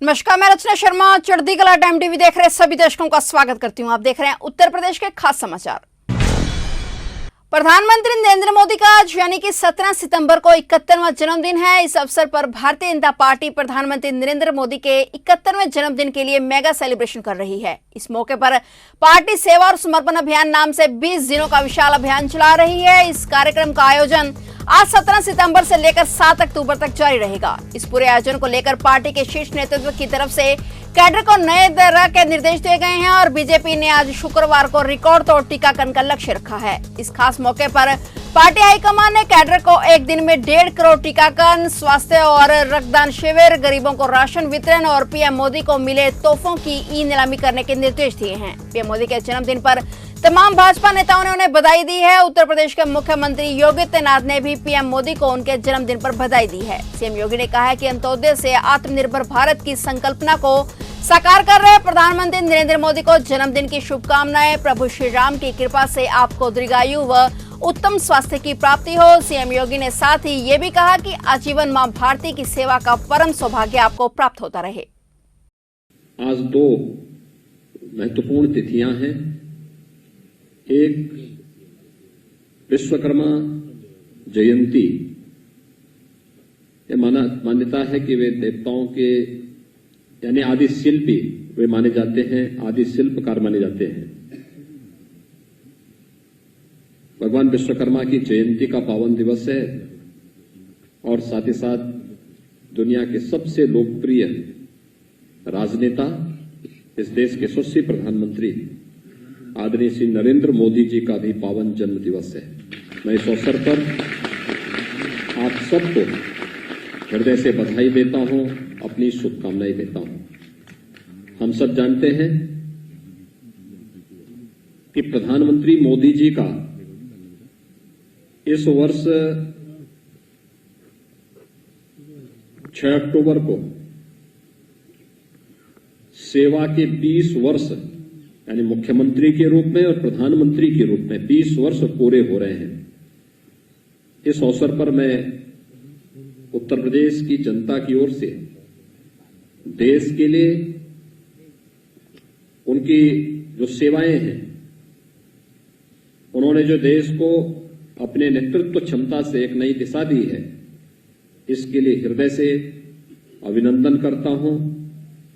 नमस्कार, मैं रचना शर्मा चढ़ती कला टाइम टीवी देख रहे सभी दर्शकों का स्वागत करती हूं। आप देख रहे हैं उत्तर प्रदेश के खास समाचार। प्रधानमंत्री नरेंद्र मोदी का आज यानी कि 17 सितंबर को 71वां जन्मदिन है। इस अवसर पर भारतीय जनता पार्टी प्रधानमंत्री नरेंद्र मोदी के 71वें जन्मदिन के लिए मेगा सेलिब्रेशन कर रही है। इस मौके पर पार्टी सेवा और समर्पण अभियान नाम से 20 दिनों का विशाल अभियान चला रही है। इस कार्यक्रम का आयोजन आज 17 सितंबर से लेकर 7 अक्टूबर तक जारी रहेगा। इस पूरे आयोजन को लेकर पार्टी के शीर्ष नेतृत्व की तरफ से कैडर को नए तरह के निर्देश दिए गए हैं और बीजेपी ने आज शुक्रवार को रिकॉर्ड तोड़ टीकाकरण का लक्ष्य रखा है। इस खास मौके पर पार्टी हाईकमान ने कैडर को एक दिन में 1.5 करोड़ टीकाकरण, स्वास्थ्य और रक्तदान शिविर, गरीबों को राशन वितरण और पीएम मोदी को मिले तोहफों की ई नीलामी करने के निर्देश दिए हैं। पीएम मोदी के जन्मदिन पर तमाम भाजपा नेताओं ने उन्हें बधाई दी है। उत्तर प्रदेश के मुख्यमंत्री योगी आदित्यनाथ ने भी पीएम मोदी को उनके जन्मदिन पर बधाई दी है। सीएम योगी ने कहा है कि अंत्योदय से आत्मनिर्भर भारत की संकल्पना को साकार कर रहे प्रधानमंत्री नरेंद्र मोदी को जन्मदिन की शुभकामनाएं। प्रभु श्री राम की कृपा से आपको दीर्घायु व उत्तम स्वास्थ्य की प्राप्ति हो। सीएम योगी ने साथ ही ये भी कहा कि आजीवन मां भारती की सेवा का परम सौभाग्य आपको प्राप्त होता रहे। आज दो महत्वपूर्ण तिथियां हैं। एक विश्वकर्मा जयंती। ये मान्यता है कि वे देवताओं के यानी आदि शिल्पी वे माने जाते हैं, आदि शिल्पकार माने जाते हैं। भगवान विश्वकर्मा की जयंती का पावन दिवस है और साथ ही साथ दुनिया के सबसे लोकप्रिय राजनेता, इस देश के यशस्वी प्रधानमंत्री आदरणीय श्री नरेंद्र मोदी जी का भी पावन जन्म दिवस है। मैं इस अवसर पर आप सबको हृदय से बधाई देता हूं, अपनी शुभकामनाएं देता हूं। हम सब जानते हैं कि प्रधानमंत्री मोदी जी का इस वर्ष 6 अक्टूबर को सेवा के 20 वर्ष यानी मुख्यमंत्री के रूप में और प्रधानमंत्री के रूप में 20 वर्ष पूरे हो रहे हैं। इस अवसर पर मैं उत्तर प्रदेश की जनता की ओर से देश के लिए उनकी जो सेवाएं हैं, उन्होंने जो देश को अपने नेतृत्व क्षमता से एक नई दिशा दी है, इसके लिए हृदय से अभिनंदन करता हूं।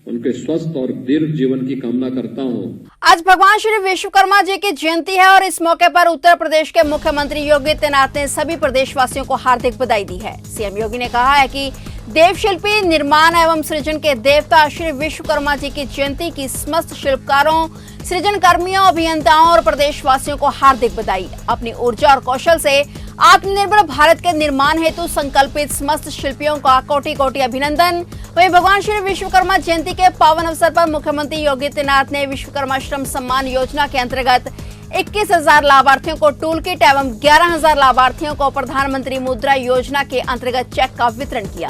उनके स्वस्थ और दीर्घ जीवन की कामना करता हूं। आज भगवान श्री विश्वकर्मा जी की जयंती है और इस मौके पर उत्तर प्रदेश के मुख्यमंत्री योगी आदित्यनाथ ने सभी प्रदेशवासियों को हार्दिक बधाई दी है। सीएम योगी ने कहा है कि देवशिल्पी, निर्माण एवं सृजन के देवता श्री विश्वकर्मा जी की जयंती की समस्त शिल्पकारों, सृजन कर्मियों, अभियंताओं और प्रदेशवासियों को हार्दिक बधाई। अपनी ऊर्जा और कौशल से आत्मनिर्भर भारत के निर्माण हेतु संकल्पित समस्त शिल्पियों का कोटि कोटि अभिनंदन। वहीं भगवान श्री विश्वकर्मा जयंती के पावन अवसर पर मुख्यमंत्री योगी आदित्यनाथ ने विश्वकर्मा श्रम सम्मान योजना के अंतर्गत 21,000 लाभार्थियों को टूल किट एवं 11,000 लाभार्थियों को प्रधानमंत्री मुद्रा योजना के अंतर्गत चेक का वितरण किया।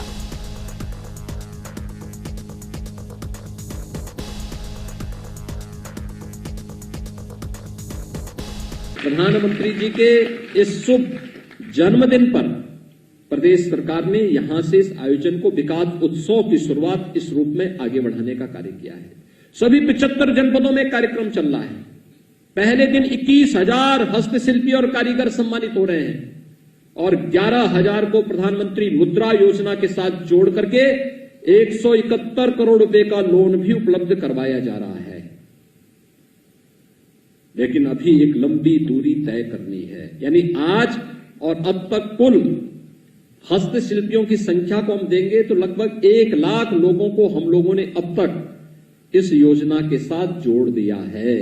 प्रधानमंत्री जी के इस शुभ जन्मदिन पर प्रदेश सरकार ने यहां से इस आयोजन को विकास उत्सव की शुरुआत इस रूप में आगे बढ़ाने का कार्य किया है। सभी 75 जनपदों में कार्यक्रम चल रहा है। पहले दिन 21,000 हस्तशिल्पी और कारीगर सम्मानित हो रहे हैं और 11,000 को प्रधानमंत्री मुद्रा योजना के साथ जोड़ करके 171 करोड़ रुपए का लोन भी उपलब्ध करवाया जा रहा है। लेकिन अभी एक लंबी दूरी तय करनी है, यानी आज और अब तक कुल हस्तशिल्पियों की संख्या को हम देंगे तो लगभग 1 लाख लोगों को हम लोगों ने अब तक इस योजना के साथ जोड़ दिया है।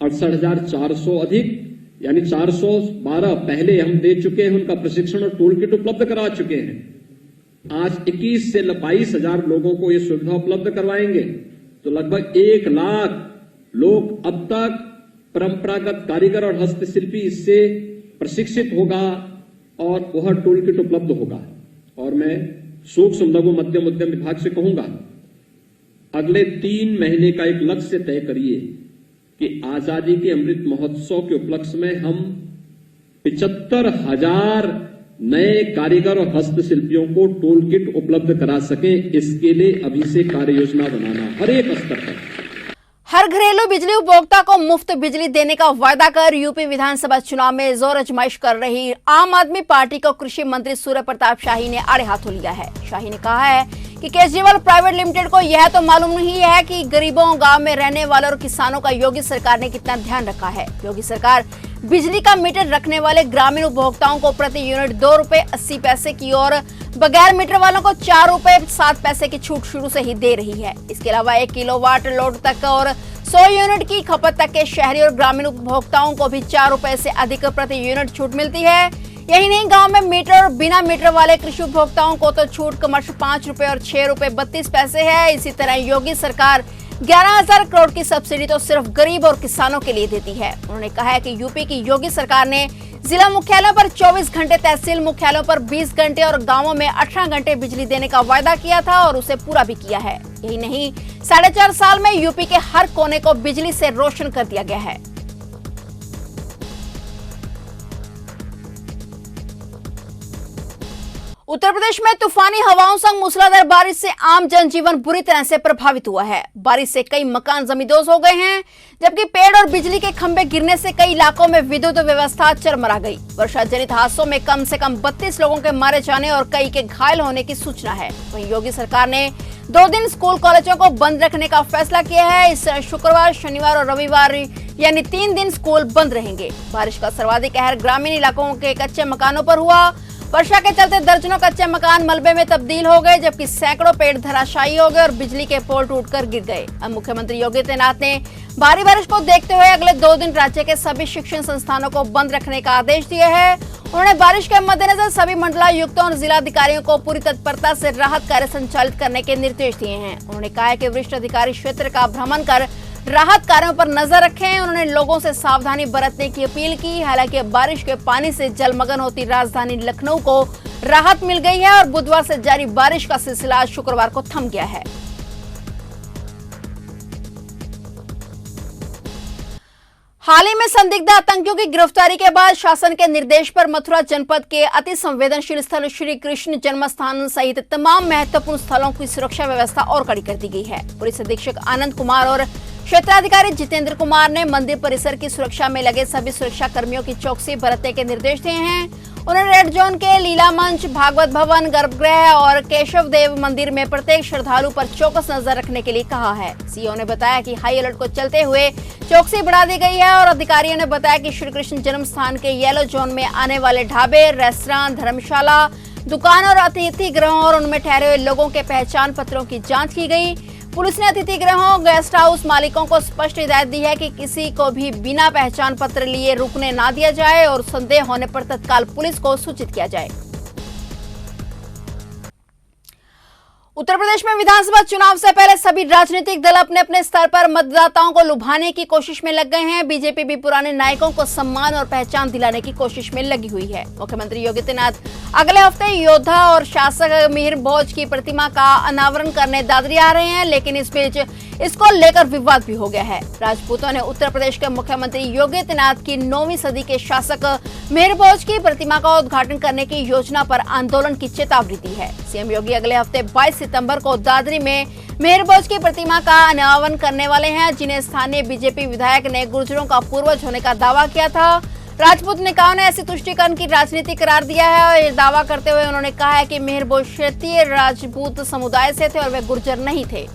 68,400 अधिक यानी 412 पहले हम दे चुके हैं, उनका प्रशिक्षण और टूल किट उपलब्ध करा चुके हैं। आज 21 से 22,000 लोगों को यह सुविधा उपलब्ध करवाएंगे तो लगभग 1 लाख लोग अब तक परंपरागत कारीगर और हस्तशिल्पी इससे प्रशिक्षित होगा और वह टूल किट उपलब्ध होगा। और मैं सूक्ष्म लघु मध्यम उद्यम विभाग से कहूंगा, अगले 3 महीने का एक लक्ष्य तय करिए कि आजादी के अमृत महोत्सव के उपलक्ष्य में हम 75,000 नए कारीगर और हस्तशिल्पियों को टूल किट उपलब्ध करा सकें, इसके लिए अभी से कार्य योजना बनाना हर एक स्तर पर। हर घरेलू बिजली उपभोक्ता को मुफ्त बिजली देने का वायदा कर यूपी विधानसभा चुनाव में जोर आजमाइश कर रही आम आदमी पार्टी को कृषि मंत्री सूर्य प्रताप शाही ने आड़े हाथों लिया है। शाही ने कहा है कि केजरीवाल प्राइवेट लिमिटेड को यह तो मालूम नहीं है कि गरीबों, गांव में रहने वालों और किसानों का योगी सरकार ने कितना ध्यान रखा है। योगी सरकार बिजली का मीटर रखने वाले ग्रामीण उपभोक्ताओं को प्रति यूनिट 2 रुपए 80 पैसे की और बगैर मीटर वालों को 4 रुपए 7 पैसे की छूट शुरू से ही दे रही है। इसके अलावा 1 किलोवाट लोड तक और 100 यूनिट की खपत तक के शहरी और ग्रामीण उपभोक्ताओं को भी 4 रुपए से अधिक प्रति यूनिट छूट मिलती है। यही नहीं, गांव में मीटर और बिना मीटर वाले कृषि उपभोक्ताओं को तो छूट क्रमशः 5 रुपए और 6 रुपए 32 पैसे है। इसी तरह योगी सरकार 11,000 करोड़ की सब्सिडी तो सिर्फ गरीब और किसानों के लिए देती है। उन्होंने कहा है कि यूपी की योगी सरकार ने जिला मुख्यालयों पर 24 घंटे, तहसील मुख्यालयों पर 20 घंटे और गांवों में 18 घंटे बिजली देने का वायदा किया था और उसे पूरा भी किया है। यही नहीं, 4.5 साल में यूपी के हर कोने को बिजली से रोशन कर दिया गया है। उत्तर प्रदेश में तूफानी हवाओं संग मूसलाधार बारिश से आम जनजीवन बुरी तरह से प्रभावित हुआ है। बारिश से कई मकान जमींदोज हो गए हैं, जबकि पेड़ और बिजली के खंभे गिरने से कई इलाकों में विद्युत व्यवस्था चरमरा गई। वर्षा जनित हादसों में कम से कम 32 लोगों के मारे जाने और कई के घायल होने की सूचना है। वहीं योगी सरकार ने 2 दिन स्कूल कॉलेजों को बंद रखने का फैसला किया है। इस शुक्रवार, शनिवार और रविवार यानी 3 दिन स्कूल बंद रहेंगे। बारिश का सर्वाधिक कहर ग्रामीण इलाकों के कच्चे मकानों पर हुआ। वर्षा के चलते दर्जनों कच्चे मकान मलबे में तब्दील हो गए, जबकि सैकड़ों पेड़ धराशायी हो गए और बिजली के पोल टूटकर गिर गए। अब मुख्यमंत्री योगी आदित्यनाथ ने भारी बारिश को देखते हुए अगले 2 दिन राज्य के सभी शिक्षण संस्थानों को बंद रखने का आदेश दिया है। उन्होंने बारिश के मद्देनजर सभी मंडलायुक्तों और जिलाधिकारियों को पूरी तत्परता से राहत कार्य संचालित करने के निर्देश दिए हैं। उन्होंने कहा है कि वरिष्ठ अधिकारी क्षेत्र का भ्रमण कर राहत कार्यों पर नजर रखें। उन्होंने लोगों से सावधानी बरतने की अपील की। हालांकि बारिश के पानी से जलमग्न होती राजधानी लखनऊ को राहत मिल गई है और बुधवार से जारी बारिश का सिलसिला शुक्रवार को थम गया है। हाल ही में संदिग्ध आतंकियों की गिरफ्तारी के बाद शासन के निर्देश पर मथुरा जनपद के अति संवेदनशील स्थल श्री कृष्ण जन्मस्थान सहित तमाम महत्वपूर्ण स्थलों की सुरक्षा व्यवस्था और कड़ी कर दी गई है। पुलिस अधीक्षक आनंद कुमार और क्षेत्राधिकारी जितेंद्र कुमार ने मंदिर परिसर की सुरक्षा में लगे सभी सुरक्षा कर्मियों की चौकसी बरतने के निर्देश दिए हैं। उन्होंने रेड जोन के लीला मंच, भागवत भवन, गर्भगृह और केशव देव मंदिर में प्रत्येक श्रद्धालु पर चौकस नजर रखने के लिए कहा है। सीओ ने बताया कि हाई अलर्ट को चलते हुए चौकसी बढ़ा दी गई है और अधिकारियों ने बताया कि श्री कृष्ण जन्म स्थान के येलो जोन में आने वाले ढाबे, रेस्टोरेंट, धर्मशाला, दुकान और अतिथि गृहों और उनमें ठहरे हुए लोगों के पहचान पत्रों की जांच की गई। पुलिस ने अतिथि गृहों, गेस्ट हाउस मालिकों को स्पष्ट हिदायत दी है कि किसी को भी बिना पहचान पत्र लिए रुकने ना दिया जाए और संदेह होने पर तत्काल पुलिस को सूचित किया जाए। उत्तर प्रदेश में विधानसभा चुनाव से पहले सभी राजनीतिक दल अपने अपने स्तर पर मतदाताओं को लुभाने की कोशिश में लग गए हैं। बीजेपी भी पुराने नायकों को सम्मान और पहचान दिलाने की कोशिश में लगी हुई है। मुख्यमंत्री योगी आदित्यनाथ अगले हफ्ते योद्धा और शासक मिहिर भोज की प्रतिमा का अनावरण करने दादरी आ रहे हैं, लेकिन इस बीच इसको लेकर विवाद भी हो गया है। राजपूतों ने उत्तर प्रदेश के मुख्यमंत्री योगी आदित्यनाथ की 9वीं सदी के शासक मिहिर भोज की प्रतिमा का उद्घाटन करने की योजना पर आंदोलन की चेतावनी दी है। सीएम योगी अगले हफ्ते 22 सितंबर को दादरी में मिहिर भोज की प्रतिमा का अनावरण करने वाले हैं, जिन्हें स्थानीय बीजेपी विधायक ने गुर्जरों का पूर्वज होने का दावा किया था। राजपूत नेताओं ने ऐसी तुष्टीकरण की राजनीति करार दिया है और ये दावा करते हुए उन्होंने कहा है कि मिहिर भोज क्षेत्रीय राजपूत समुदाय से थे और वे गुर्जर नहीं थे।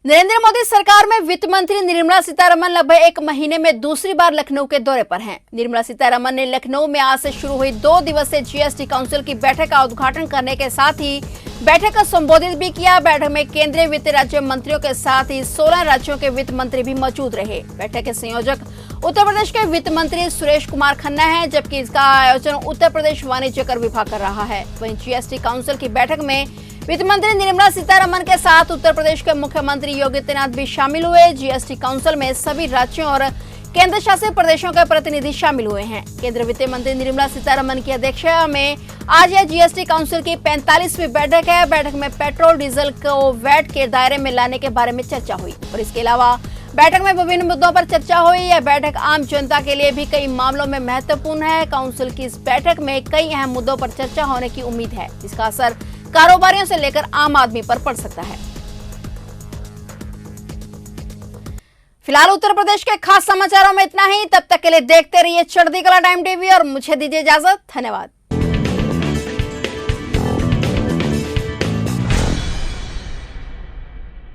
नरेंद्र मोदी सरकार में वित्त मंत्री निर्मला सीतारमण लगभग 1 महीने में दूसरी बार लखनऊ के दौरे पर हैं। निर्मला सीतारमण ने लखनऊ में आज से शुरू हुई 2 दिवसीय जीएसटी काउंसिल की बैठक का उद्घाटन करने के साथ ही बैठक को संबोधित भी किया। बैठक में केंद्रीय वित्त राज्य मंत्रियों के साथ ही 16 राज्यों के वित्त मंत्री भी मौजूद रहे। बैठक के संयोजक उत्तर प्रदेश के वित्त मंत्री सुरेश कुमार खन्ना है, जबकि इसका आयोजन उत्तर प्रदेश वाणिज्य कर विभाग कर रहा है। वहीं जीएसटी काउंसिल की बैठक में वित्त मंत्री निर्मला सीतारमण के साथ उत्तर प्रदेश के मुख्यमंत्री योगी आदित्यनाथ भी शामिल हुए। जीएसटी काउंसिल में सभी राज्यों और केंद्र शासित प्रदेशों के प्रतिनिधि शामिल हुए हैं। केंद्रीय वित्त मंत्री निर्मला सीतारमण की अध्यक्षता में आज यह जीएसटी काउंसिल की 45वीं बैठक है। बैठक में पेट्रोल डीजल को वैट के दायरे में लाने के बारे में चर्चा हुई और इसके अलावा बैठक में विभिन्न मुद्दों पर चर्चा हुई। यह बैठक आम जनता के लिए भी कई मामलों में महत्वपूर्ण है। काउंसिल की इस बैठक में कई अहम मुद्दों पर चर्चा होने की उम्मीद है, जिसका असर कारोबारियों से लेकर आम आदमी पर पड़ सकता है। फिलहाल उत्तर प्रदेश के खास समाचारों में इतना ही। तब तक के लिए देखते रहिए चढ़ती कला टाइम टीवी और मुझे दीजिए इजाजत। धन्यवाद।